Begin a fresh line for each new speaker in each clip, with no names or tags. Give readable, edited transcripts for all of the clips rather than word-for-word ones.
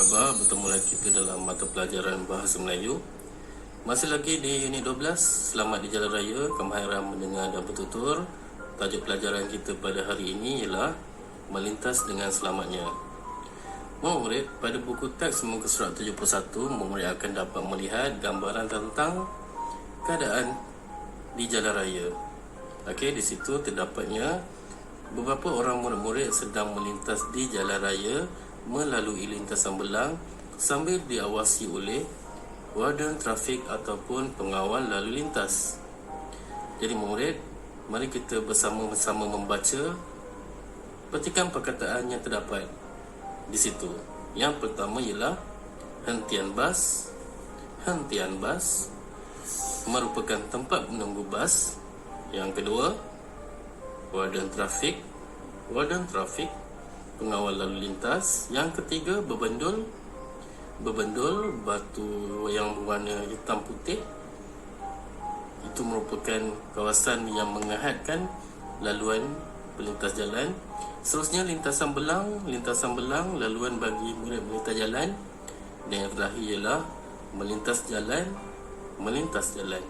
khabar? Bertemu lagi kita dalam mata pelajaran Bahasa Melayu. Masih lagi di unit 12, Selamat di Jalan Raya. Kemahiran mendengar dan bertutur. Tajuk pelajaran kita pada hari ini ialah Melintas dengan Selamatnya. Murid, pada buku teks muka surat 71, murid akan dapat melihat gambaran tentang keadaan di jalan raya. Okey, di situ terdapatnya beberapa orang murid-murid sedang melintas di jalan raya melalui lintasan belang sambil diawasi oleh warden trafik ataupun pengawal lalu lintas. Jadi murid, mari kita bersama-sama membaca petikan perkataan yang terdapat di situ. Yang pertama ialah hentian bas. Hentian bas merupakan tempat menunggu bas. Yang kedua, warden trafik. Warden trafik, pengawal lalu lintas. Yang ketiga, bebendul. Bebendul, batu yang berwarna hitam putih. Itu merupakan kawasan yang menghadkan laluan pelintas jalan. Seterusnya lintasan belang. Lintasan belang, laluan bagi murid melintas jalan. Dan yang terakhir ialah melintas jalan. Melintas jalan.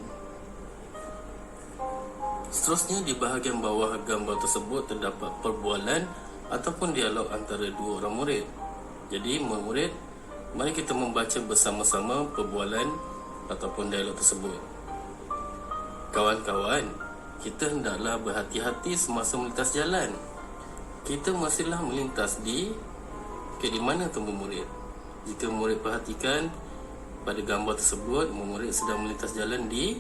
Seterusnya di bahagian bawah gambar tersebut terdapat perbualan ataupun dialog antara dua orang murid. Jadi murid, mari kita membaca bersama-sama perbualan ataupun dialog tersebut. Kawan-kawan, kita hendaklah berhati-hati semasa melintas jalan. Kita masihlah melintas di mana temu murid? Jika murid perhatikan pada gambar tersebut, murid sedang melintas jalan di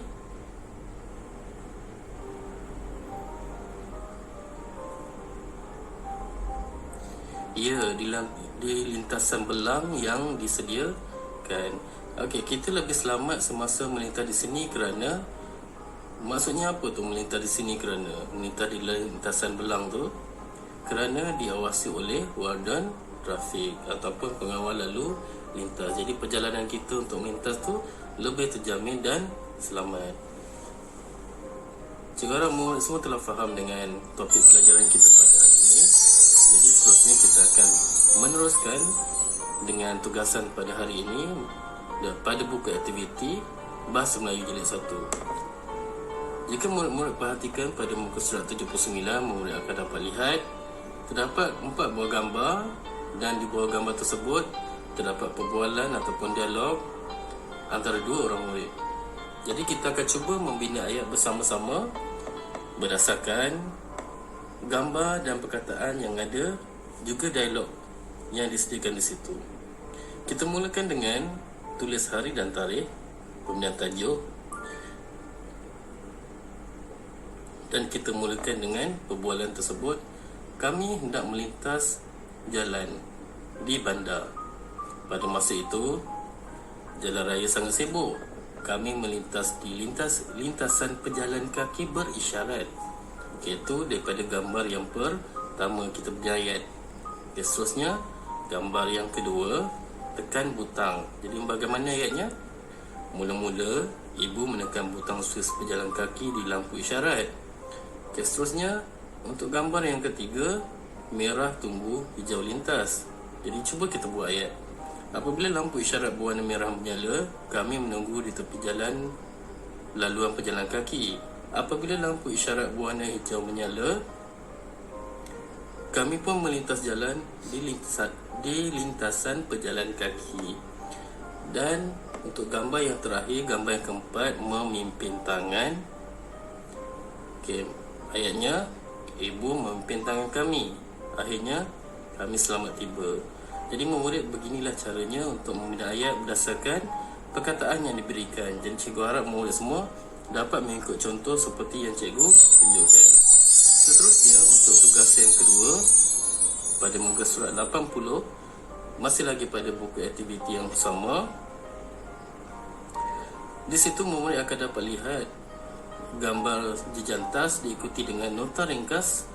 di lintasan belang yang disediakan. Okey, kita lebih selamat semasa melintas di sini kerana maksudnya apa tu melintas di sini kerana melintas di lintasan belang tu kerana diawasi oleh warden trafik ataupun pengawal lalu lintas. Jadi perjalanan kita untuk melintas tu lebih terjamin dan selamat. Cikgu harap murid semua telah faham dengan topik pelajaran kita pada hari ini. Jadi seterusnya kita akan meneruskan dengan tugasan pada hari ini pada buku aktiviti Bahasa Melayu Jilid 1. Jika murid-murid perhatikan pada muka surat 79, murid akan dapat lihat terdapat 4 buah gambar dan di bawah gambar tersebut terdapat perbualan ataupun dialog antara dua orang murid. Jadi kita akan cuba membina ayat bersama-sama berdasarkan gambar dan perkataan yang ada, juga dialog yang disediakan di situ. Kita mulakan dengan tulis hari dan tarikh, kemudian tajuk, dan kita mulakan dengan perbualan tersebut. Kami hendak melintas jalan di bandar. Pada masa itu, jalan raya sangat sibuk. Kami melintas di lintasan pejalan kaki berisyarat. Iaitu daripada gambar yang pertama kita punya ayat. Seterusnya, gambar yang kedua, tekan butang. Jadi bagaimana ayatnya? Mula-mula, ibu menekan butang suis pejalan kaki di lampu isyarat. Seterusnya, untuk gambar yang ketiga, merah tumbuh, hijau lintas. Jadi cuba kita buat ayat. Apabila lampu isyarat berwarna merah menyala, kami menunggu di tepi jalan laluan pejalan kaki. Apabila lampu isyarat berwarna hijau menyala, kami pun melintas jalan di lintasan pejalan kaki. Dan untuk gambar yang terakhir, gambar yang keempat, memimpin tangan. Okey, ayatnya, ibu memimpin tangan kami. Akhirnya, kami selamat tiba. Jadi murid, beginilah caranya untuk membina ayat berdasarkan perkataan yang diberikan. Jadi cikgu harap murid semua dapat mengikut contoh seperti yang cikgu tunjukkan. Seterusnya, untuk tugas yang kedua pada muka surat 80, masih lagi pada buku aktiviti yang sama. Di situ murid akan dapat lihat gambar jejantas diikuti dengan nota ringkas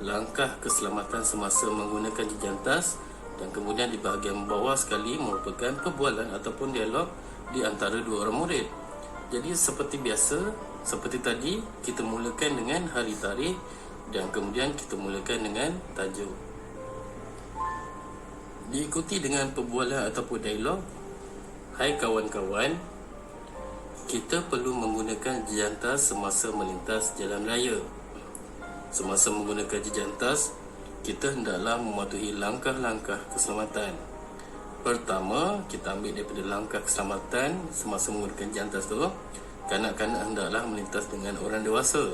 langkah keselamatan semasa menggunakan jejantas, dan kemudian di bahagian bawah sekali merupakan perbualan ataupun dialog di antara dua orang murid. Jadi seperti biasa, seperti tadi, kita mulakan dengan hari tarikh dan kemudian kita mulakan dengan tajuk. Diikuti dengan perbualan ataupun dialog. Hai kawan-kawan, kita perlu menggunakan jejantas semasa melintas jalan raya. Semasa menggunakan jejantas, kita hendaklah mematuhi langkah-langkah keselamatan. Pertama, kita ambil daripada langkah keselamatan semasa menggunakan jejantas tu. Kanak-kanak hendaklah melintas dengan orang dewasa.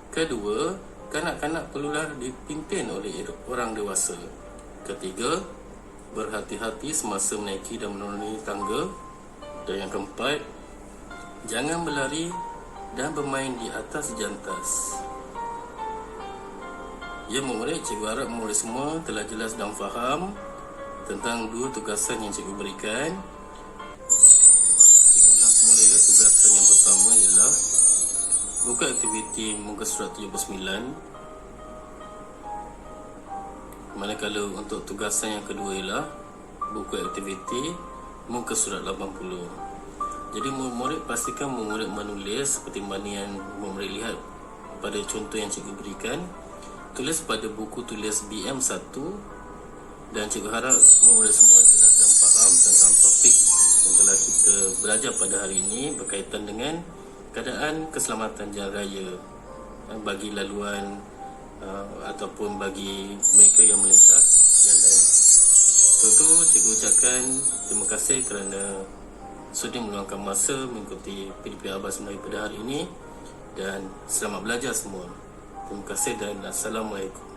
Kedua, kanak-kanak perlulah dipimpin oleh orang dewasa. Ketiga, berhati-hati semasa menaiki dan menuruni tangga. Dan yang keempat, jangan berlari dan bermain di atas jantas. Ya murid, cikgu harap murid semua telah jelas dan faham tentang dua tugasan yang cikgu berikan. Cikgu ulang semula ya. Tugasan yang pertama ialah buka aktiviti muka surat 79. Manakala untuk tugasan yang kedua ialah buku aktiviti muka surat 80. Jadi murid pastikan murid menulis seperti mana yang murid lihat pada contoh yang cikgu berikan. Tulis pada buku tulis BM1 dan cikgu harap murid semua jelas dan faham tentang topik yang telah kita belajar pada hari ini berkaitan dengan keadaan keselamatan jalan raya bagi laluan ataupun bagi mereka yang melintas jalan. Tentu cikgu ucapkan terima kasih kerana sudi meluangkan masa mengikuti PDP Abas Melayu pada hari ini dan selamat belajar semua. Terima kasih dan Assalamualaikum.